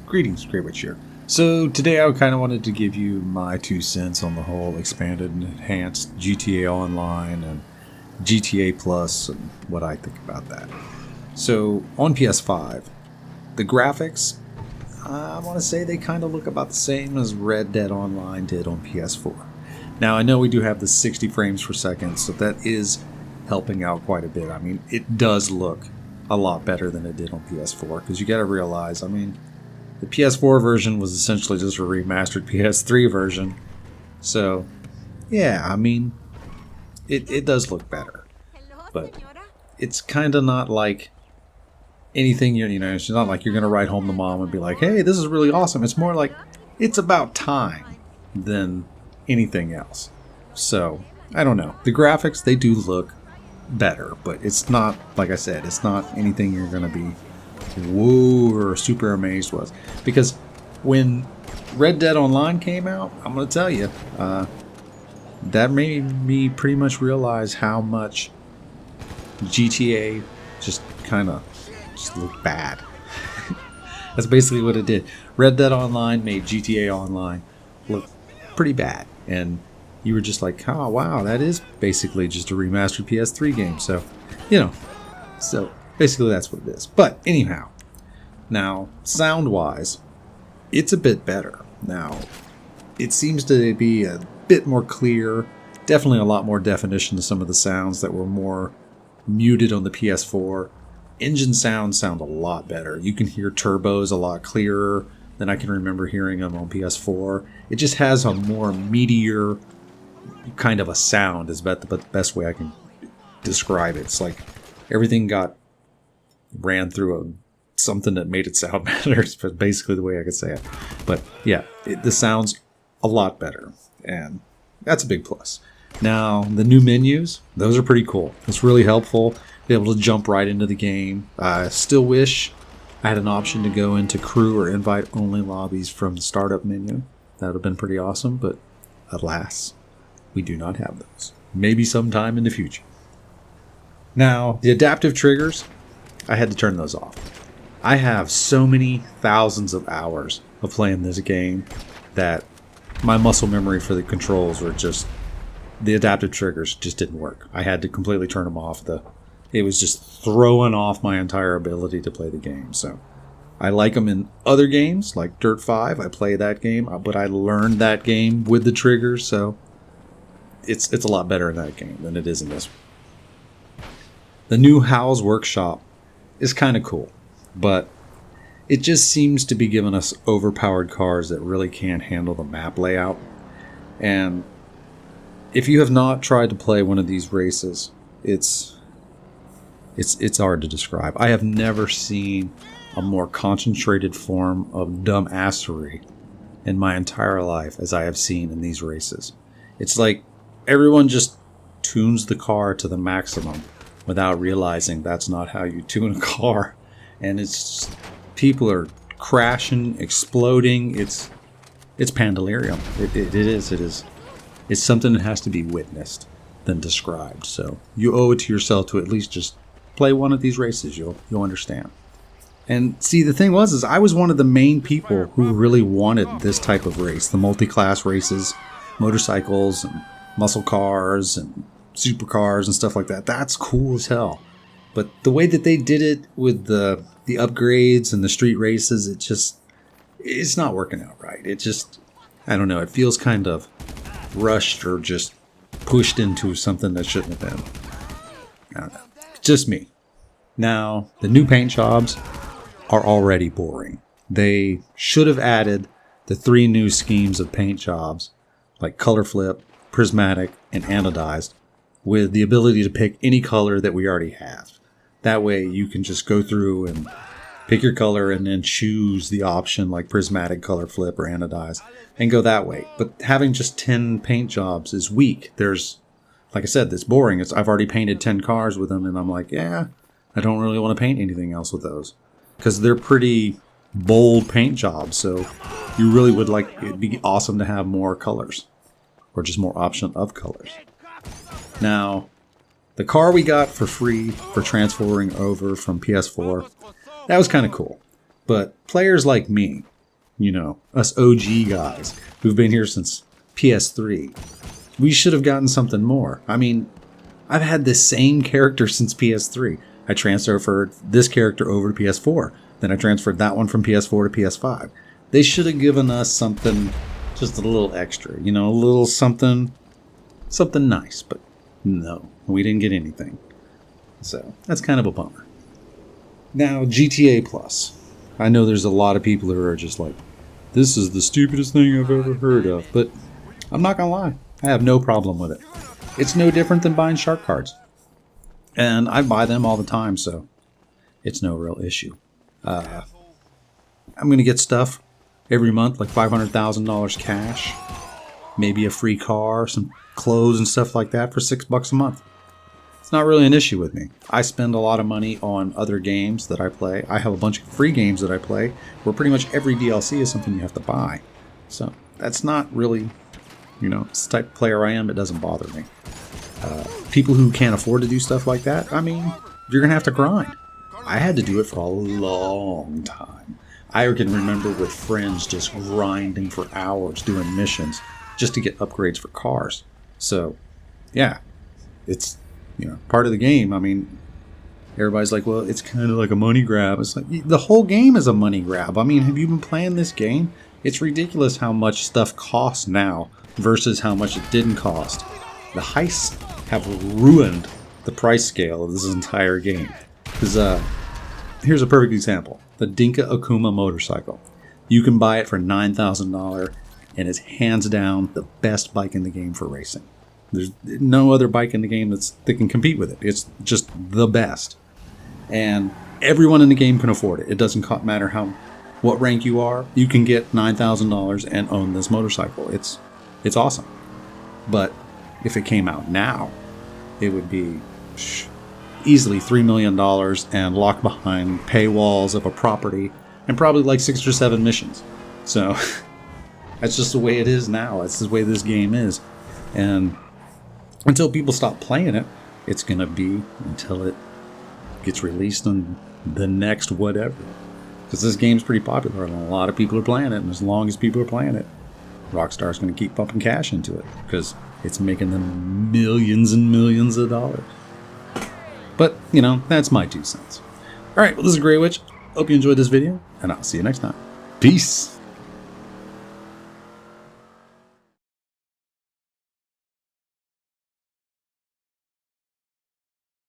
Greetings, Great Witch here. So today I kind of wanted to give you my 2 cents on the whole expanded and enhanced GTA Online and GTA Plus and what I think about that. So on PS5, the graphics, I want to say they kind of look about the same as Red Dead Online did on PS4. Now I know we do have the 60 frames per second, so that is helping out quite a bit. I mean, it does look a lot better than it did on PS4 because you got to realize, I mean, the PS4 version was essentially just a remastered PS3 version. So, yeah, I mean, it does look better. But it's kind of not like anything, you know, it's not like you're going to write home to mom and be like, hey, this is really awesome. It's more like it's about time than anything else. So, I don't know. The graphics, they do look better, but it's not, like I said, it's not anything you're going to be whoa or super amazed with, because when Red Dead Online came out, I'm going to tell you, that made me pretty much realize how much GTA just kind of just looked bad. That's basically what it did. Red Dead Online made GTA Online look pretty bad, and you were just like, oh wow, that is basically just a remastered PS3 game. So, you know, so basically that's what it is. But anyhow, now sound-wise, it's a bit better. Now, it seems to be a bit more clear, definitely a lot more definition to some of the sounds that were more muted on the PS4. Engine sounds sound a lot better. You can hear turbos a lot clearer than I can remember hearing them on PS4. It just has a more meatier kind of a sound, is about the best way I can describe it. It's like everything ran through something that made it sound better. It's basically the way I could say it. But yeah, the sound's a lot better, and that's a big plus. Now, the new menus, those are pretty cool. It's really helpful to be able to jump right into the game. I still wish I had an option to go into crew or invite-only lobbies from the startup menu. That would have been pretty awesome, but alas, we do not have those. Maybe sometime in the future. Now, the adaptive triggers, I had to turn those off. I have so many thousands of hours of playing this game that my muscle memory for the controls were just, the adaptive triggers just didn't work. I had to completely turn them off. It was just throwing off my entire ability to play the game. So I like them in other games like Dirt 5. I play that game, but I learned that game with the triggers, so it's a lot better in that game than it is in this one. The new Howl's Workshop is kind of cool, but it just seems to be giving us overpowered cars that really can't handle the map layout. And if you have not tried to play one of these races, it's hard to describe. I have never seen a more concentrated form of dumbassery in my entire life as I have seen in these races. It's like everyone just tunes the car to the maximum without realizing that's not how you tune a car. And it's just, people are crashing, exploding. It's pandalirium. It is. It's something that has to be witnessed than described. So you owe it to yourself to at least just play one of these races. You'll understand. And see, the thing was, I was one of the main people who really wanted this type of race, the multi-class races, motorcycles and muscle cars and supercars and stuff like that. That's cool as hell. But the way that they did it with the upgrades and the street races, it's not working out right. It just, I don't know, it feels kind of rushed or just pushed into something that shouldn't have been. I don't know. Just me. Now, the new paint jobs are already boring. They should have added the 3 new schemes of paint jobs, like color flip, prismatic, and anodized, with the ability to pick any color that we already have. That way you can just go through and pick your color and then choose the option like prismatic, color flip, or anodized and go that way. But having just 10 paint jobs is weak. There's, like I said, it's boring. I've already painted 10 cars with them, and I'm like, yeah, I don't really want to paint anything else with those because they're pretty bold paint jobs. So you really would like, it'd be awesome to have more colors or just more option of colors. Now, the car we got for free for transferring over from PS4, that was kind of cool. But players like me You know, us OG guys who've been here since PS3. We should have gotten something more. I mean, I've had this same character since PS3. I transferred this character over to PS4. Then I transferred that one from PS4 to PS5. They should have given us something just a little extra, you know, a little something nice, but no, we didn't get anything. So that's kind of a bummer. Now, GTA Plus. I know there's a lot of people who are just like, this is the stupidest thing I've ever heard of, but I'm not gonna lie, I have no problem with it. It's no different than buying shark cards. And I buy them all the time, so it's no real issue. I'm going to get stuff every month, like $500,000 cash, maybe a free car, some clothes and stuff like that for $6 a month. It's not really an issue with me. I spend a lot of money on other games that I play. I have a bunch of free games that I play where pretty much every DLC is something you have to buy. So that's not really, you know, it's the type of player I am. It doesn't bother me. People who can't afford to do stuff like that, I mean, you're going to have to grind. I had to do it for a long time. I can remember with friends just grinding for hours doing missions just to get upgrades for cars. So, yeah, it's, you know, part of the game. I mean, everybody's like, well, it's kind of like a money grab. It's like, the whole game is a money grab. I mean, have you been playing this game? It's ridiculous how much stuff costs now versus how much it didn't cost. The heists have ruined the price scale of this entire game. Because here's a perfect example. The Dinka Akuma motorcycle. You can buy it for $9,000 and it's hands down the best bike in the game for racing. There's no other bike in the game that can compete with it. It's just the best. And everyone in the game can afford it. It doesn't matter what rank you are. You can get $9,000 and own this motorcycle. It's awesome. But if it came out now, it would be easily $3 million and locked behind paywalls of a property and probably like 6 or 7 missions. So that's just the way it is now. That's the way this game is. And until people stop playing it, it's going to be until it gets released on the next whatever. Because this game's pretty popular and a lot of people are playing it. And as long as people are playing it, Rockstar's going to keep pumping cash into it because it's making them millions and millions of dollars. But, you know, that's my 2 cents. Alright, well, this is Grey Witch. Hope you enjoyed this video, and I'll see you next time. Peace!